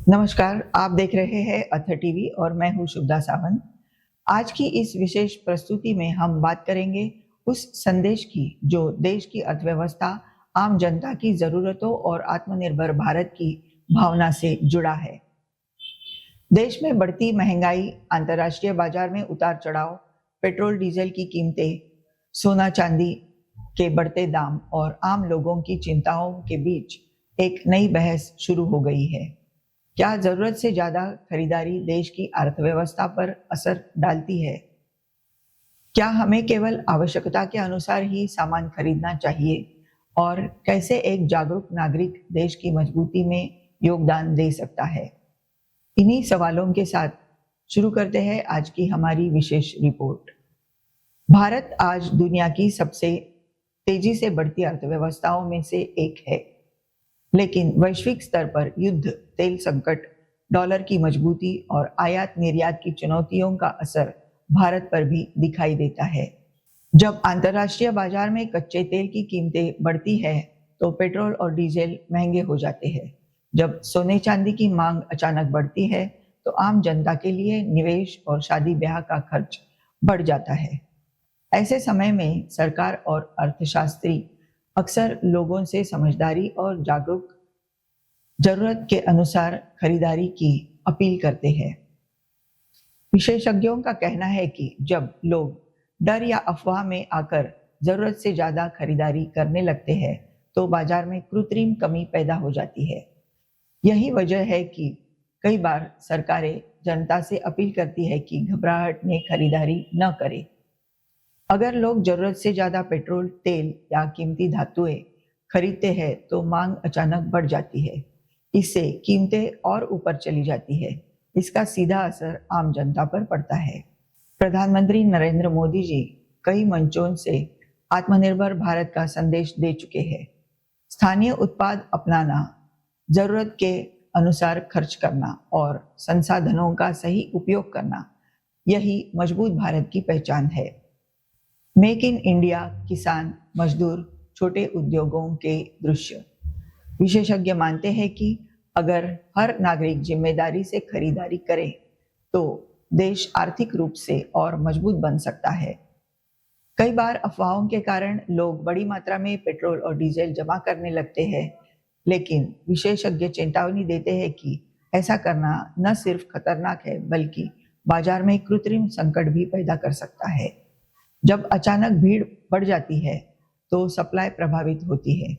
नमस्कार, आप देख रहे हैं अथर टीवी और मैं हूं शुभदा सावंत। आज की इस विशेष प्रस्तुति में हम बात करेंगे उस संदेश की जो देश की अर्थव्यवस्था, आम जनता की जरूरतों और आत्मनिर्भर भारत की भावना से जुड़ा है। देश में बढ़ती महंगाई, अंतर्राष्ट्रीय बाजार में उतार चढ़ाव, पेट्रोल डीजल की कीमतें, सोना चांदी के बढ़ते दाम और आम लोगों की चिंताओं के बीच एक नई बहस शुरू हो गई है। क्या जरूरत से ज्यादा खरीदारी देश की अर्थव्यवस्था पर असर डालती है? क्या हमें केवल आवश्यकता के अनुसार ही सामान खरीदना चाहिए? और कैसे एक जागरूक नागरिक देश की मजबूती में योगदान दे सकता है? इन्हीं सवालों के साथ शुरू करते हैं आज की हमारी विशेष रिपोर्ट। भारत आज दुनिया की सबसे तेजी से बढ़ती अर्थव्यवस्थाओं में से एक है, लेकिन वैश्विक स्तर पर युद्ध, तेल संकट, डॉलर की मजबूती और आयात निर्यात की चुनौतियों का असर भारत पर भी दिखाई देता है। जब अंतर्राष्ट्रीय बाजार में कच्चे तेल की कीमतें बढ़ती है तो पेट्रोल और डीजल महंगे हो जाते हैं। जब सोने चांदी की मांग अचानक बढ़ती है तो आम जनता के लिए निवेश और शादी ब्याह का खर्च बढ़ जाता है। ऐसे समय में सरकार और अर्थशास्त्री अक्सर लोगों से समझदारी और जागरूक जरूरत के अनुसार खरीदारी की अपील करते हैं। विशेषज्ञों का कहना है कि जब लोग डर या अफवाह में आकर जरूरत से ज्यादा खरीदारी करने लगते हैं तो बाजार में कृत्रिम कमी पैदा हो जाती है। यही वजह है कि कई बार सरकारें जनता से अपील करती है कि घबराहट में खरीदारी न करें। अगर लोग जरूरत से ज्यादा पेट्रोल, तेल या कीमती धातुएं खरीदते हैं तो मांग अचानक बढ़ जाती है। इससे कीमतें और ऊपर चली जाती है। इसका सीधा असर आम जनता पर पड़ता है। प्रधानमंत्री नरेंद्र मोदी जी कई मंचों से आत्मनिर्भर भारत का संदेश दे चुके हैं। स्थानीय उत्पाद अपनाना, जरूरत के अनुसार खर्च करना और संसाधनों का सही उपयोग करना, यही मजबूत भारत की पहचान है। मेक इन इंडिया, किसान, मजदूर, छोटे उद्योगों के दृश्य। विशेषज्ञ मानते हैं कि अगर हर नागरिक जिम्मेदारी से खरीदारी करे तो देश आर्थिक रूप से और मजबूत बन सकता है। कई बार अफवाहों के कारण लोग बड़ी मात्रा में पेट्रोल और डीजल जमा करने लगते हैं, लेकिन विशेषज्ञ चेतावनी देते हैं कि ऐसा करना न सिर्फ खतरनाक है बल्कि बाजार में कृत्रिम संकट भी पैदा कर सकता है। जब अचानक भीड़ बढ़ जाती है तो सप्लाई प्रभावित होती है।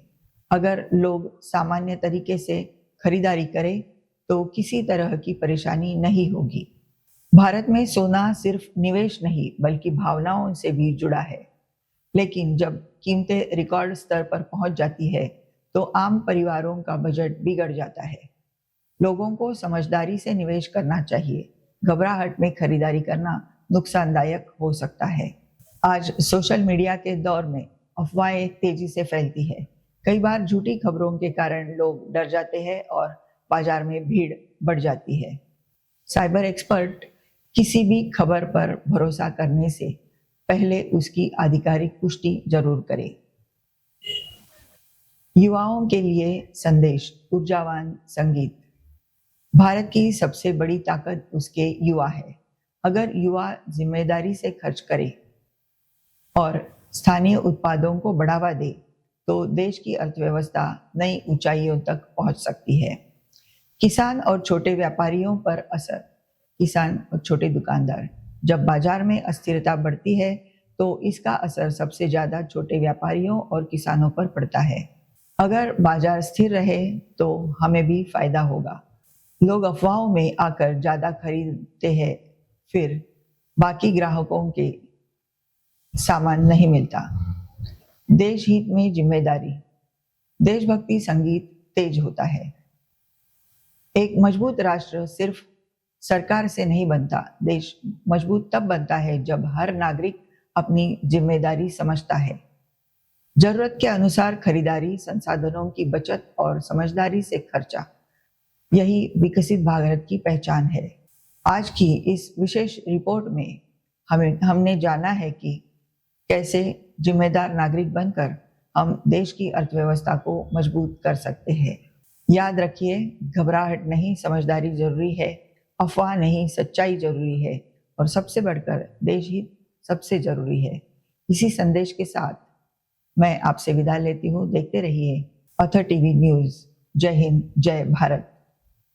अगर लोग सामान्य तरीके से खरीदारी करें तो किसी तरह की परेशानी नहीं होगी। भारत में सोना सिर्फ निवेश नहीं बल्कि भावनाओं से भी जुड़ा है, लेकिन जब कीमतें रिकॉर्ड स्तर पर पहुंच जाती है तो आम परिवारों का बजट बिगड़ जाता है। लोगों को समझदारी से निवेश करना चाहिए। घबराहट में खरीदारी करना नुकसानदायक हो सकता है। आज सोशल मीडिया के दौर में अफवाहें तेजी से फैलती है। कई बार झूठी खबरों के कारण लोग डर जाते हैं और बाजार में भीड़ बढ़ जाती है। साइबर एक्सपर्ट किसी भी खबर पर भरोसा करने से पहले उसकी आधिकारिक पुष्टि जरूर करें। युवाओं के लिए संदेश, ऊर्जावान संगीत। भारत की सबसे बड़ी ताकत उसके युवा है। अगर युवा जिम्मेदारी से खर्च करे और स्थानीय उत्पादों को बढ़ावा दे तो देश की अर्थव्यवस्था नई ऊंचाइयों तक पहुंच सकती है। किसान और छोटे व्यापारियों पर असर। किसान और छोटे दुकानदार, जब बाजार में अस्थिरता बढ़ती है तो इसका असर सबसे ज्यादा छोटे व्यापारियों और किसानों पर पड़ता है। अगर बाजार स्थिर रहे तो हमें भी फायदा होगा। लोग अफवाहों में आकर ज्यादा खरीदते हैं, फिर बाकी ग्राहकों के सामान नहीं मिलता। देश हित में जिम्मेदारी। देशभक्ति संगीत तेज होता है। एक मजबूत राष्ट्र सिर्फ सरकार से नहीं बनता। देश मजबूत तब बनता है जब हर नागरिक अपनी जिम्मेदारी समझता है। जरूरत के अनुसार खरीदारी, संसाधनों की बचत और समझदारी से खर्चा, यही विकसित भारत की पहचान है। आज की इस विशेष रिपोर्ट में हमने जाना है कि कैसे जिम्मेदार नागरिक बनकर हम देश की अर्थव्यवस्था को मजबूत कर सकते हैं। याद रखिए, घबराहट नहीं, समझदारी जरूरी है। अफवाह नहीं, सच्चाई जरूरी है। और सबसे बढ़कर देश हित सबसे जरूरी है। इसी संदेश के साथ मैं आपसे विदा लेती हूँ। देखते रहिए अथर टीवी न्यूज। जय हिंद, जय भारत।